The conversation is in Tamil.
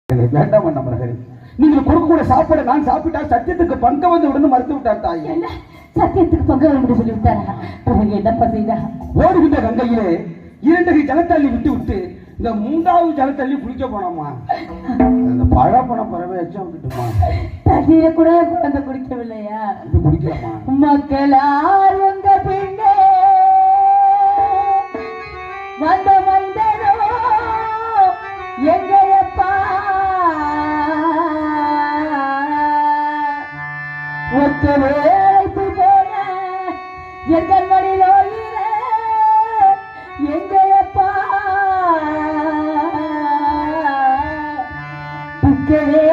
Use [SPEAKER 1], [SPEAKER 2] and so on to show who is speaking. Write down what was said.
[SPEAKER 1] வேண்டாம் நம்பர்கள், நீங்கள் கொடுக்கக்கூடிய சாப்பாடு நான் சாப்பிட்டால் சத்தியத்துக்கு பங்க வந்து விடுன்னு மறுத்து விட்டார் தாய்.
[SPEAKER 2] சத்தியத்துக்கு பங்க வந்து சொல்லி விட்டாரா? என்னப்பா செய்தா?
[SPEAKER 1] ஓடுகின்ற கங்கையிலே 2 ஜலத்தள்ளி விட்டு விட்டு இந்த 3வது ஜலத்தள்ளி குளிக்க போனோமா, அந்த பழப்பணம் பறவை எச்சம் விட்டுட்டுமா,
[SPEAKER 2] தண்ணீரை கூட குழந்தை குடிக்கவில்லையா?
[SPEAKER 1] இது குடிக்கலாமா?
[SPEAKER 2] மக்களால் உங்க பின்னே வந்த மைந்தனோ எங்கப்பா ஒத்து வேலைக்கு போன எங்கள் மடியிலோ எங்கப்பா புக்கவே